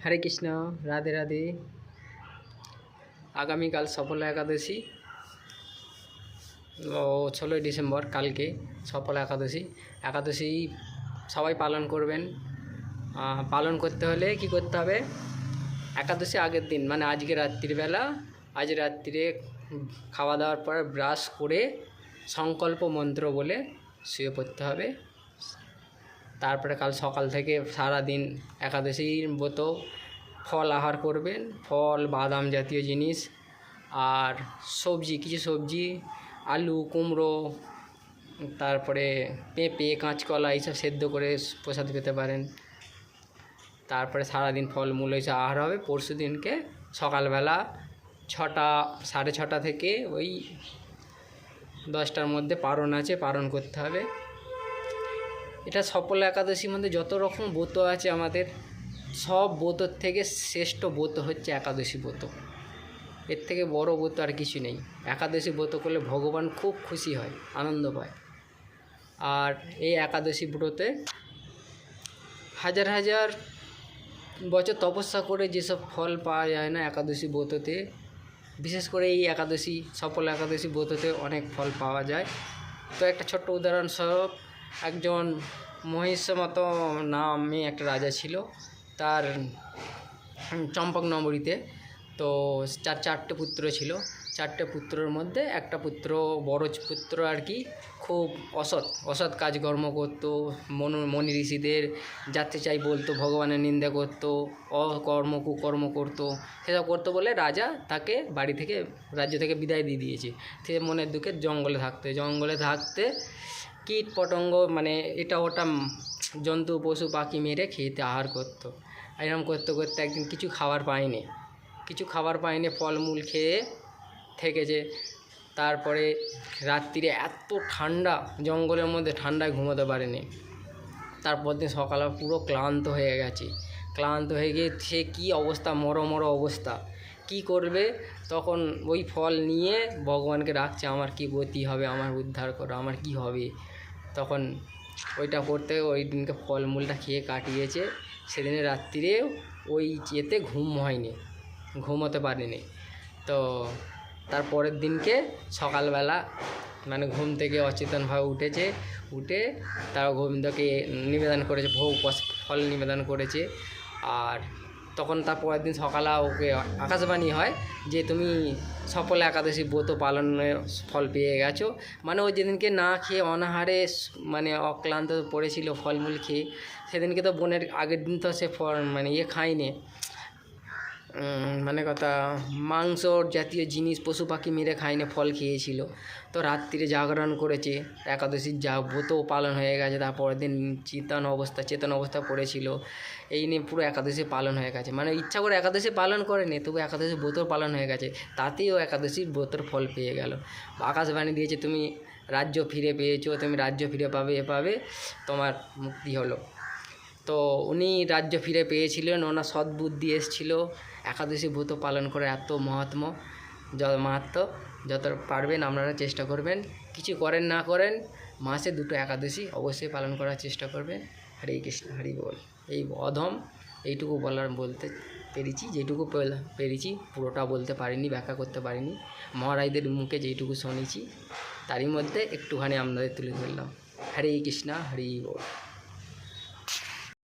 हरे कृष्ण। राधे राधे। आगामीकाल सफला एकादशी ও 16 December কালকে সফলা একাদশী। একাদশী সবাই পালন করবেন। পালন করতে হলে কি করতে হবে, একাদশী আগের দিন মানে আজকে রাত্রিবেলা, আজ রাত্রিরে খাওয়া দাওয়ার পর ব্রাশ করে সংকল্প মন্ত্র বলে শুয়ে পড়তে হবে। তারপরে কাল সকাল থেকে সারা দিন একাদশীর মতো ফল আহার করবেন, ফল বাদাম জাতীয় জিনিস আর সবজি, কিছু সবজি আলু কুমড়ো তারপরে পেঁপে কাঁচকলা এইসব সেদ্ধ করে প্রসাদ পেতে পারেন। তারপরে সারাদিন ফলমূল এইসব আহার হবে। পরশু দিনকে সকালবেলা 6টা 6:30 থেকে ওই 10টার মধ্যে পারণ আছে, পারণ করতে হবে। এটা সফলা একাদশীর মধ্যে যত রকম ব্রত আছে আমাদের, সব ব্রতর থেকে শ্রেষ্ঠ ব্রত হচ্ছে একাদশী ব্রত। এর থেকে বড় ব্রত আর কিছু নেই। একাদশী ব্রত করলে ভগবান খুব খুশি হয়, আনন্দ পায়। আর এই একাদশী ব্রতে হাজার হাজার বছর তপস্যা করে যেসব ফল পাওয়া যায় না একাদশী ব্রততে, বিশেষ করে এই একাদশী সফল একাদশী ব্রততে অনেক ফল পাওয়া যায়। তো একটা ছোট্ট উদাহরণস্বরূপ, একজন মহিষমত নামে একটা রাজা ছিল, তার চম্পক নগরীতে। তো চারটে পুত্র ছিল। 4টে পুত্রের মধ্যে একটা পুত্র, বড় পুত্র আর কি, খুব অসৎ কাজকর্ম করতো, মনি ঋষিদের যাতে চাই বলতো, ভগবানের নিন্দা করতো, কুকর্ম করতো। সেসব করতো বলে রাজা তাকে রাজ্য থেকে বিদায় দিয়ে দিয়েছে। সে মনের দুঃখে জঙ্গলে থাকতে কীট পতঙ্গ মানে এটা ওটা জন্তু পশু পাখি মেরে খেতে আহার করতো। এরকম করতে করতে একদিন কিছু খাবার পায়নি, ফলমূল খেয়ে থেকেছে। তারপরে রাত্রিরে এত ঠান্ডা, জঙ্গলের মধ্যে ঠান্ডায় ঘুমোতে পারেনি। তারপর দিন সকালে পুরো ক্লান্ত হয়ে গিয়ে সে কী অবস্থা, মরো অবস্থা, কি করবে? তখন ওই ফল নিয়ে ভগবানকে ডাকছে, আমার কি গতি হবে, আমার উদ্ধার করো, আমার কি হবে? তখন ওইটা করতে ওই দিনকে ফলমূলটা খেয়ে কাটিয়েছে। সেদিনে রাত্রিরে ওই চেতে ঘুমোতে পারেনি। তো তারপরের দিনকে সকালবেলা মানে ঘুম থেকে অচেতনভাবে উঠে তারা গোবিন্দকে নিবেদন করেছে, ফল নিবেদন করেছে। আর তখন তার পরের দিন সকালে ওকে আকাশবাণী হয় যে তুমি সফলা একাদশী ব্রত পালনের ফল পেয়ে গেছো। মানে ও যেদিনকে না খেয়ে অনাহারে মানে অক্লান্ত পড়েছিল ফলমূল খেয়ে, সেদিনকে তো আগের দিন তো সে খায়নি, মানে কথা মাংস জাতীয় জিনিস পশু পাখি মেরে খায়নি, ফল খেয়েছিল। তো রাত্রিরে জাগরণ করেছে, একাদশীর ব্রত পালন হয়ে গেছে। তারপরের দিন চেতন অবস্থা পড়েছিল। এই নিয়ে পুরো একাদশী পালন হয়ে গেছে। মানে ইচ্ছা করে একাদশী পালন করেনি, তবু একাদশী ব্রত পালন হয়ে গেছে। তাতেও একাদশীর ব্রতর ফল পেয়ে গেল। আকাশবাণী দিয়েছে তুমি রাজ্য ফিরে পেয়েছো, তুমি রাজ্য ফিরে পাবে, তোমার মুক্তি হলো। তো উনি রাজ্য ফিরে পেয়েছিলেন, ওনার সদ্বুদ্ধি এসেছিল। একাদশী ব্রত পালন করে এত মাহাত্ম্য, যত পারবেন আপনারা চেষ্টা করবেন। কিছু করেন না করেন, মাসে 2টো একাদশী অবশ্যই পালন করার চেষ্টা করবেন। হরে কৃষ্ণ, হরি বল। এই এইটুকু বলতে পেরেছি, যেটুকু পেরেছি পুরোটা বলতে পারিনি, ব্যাখ্যা করতে পারিনি। মহারাজদের মুখে যেটুকু শুনেছি তারই মধ্যে একটুখানি আপনাদের তুলে ধরলাম। হরে কৃষ্ণ, হরি বল।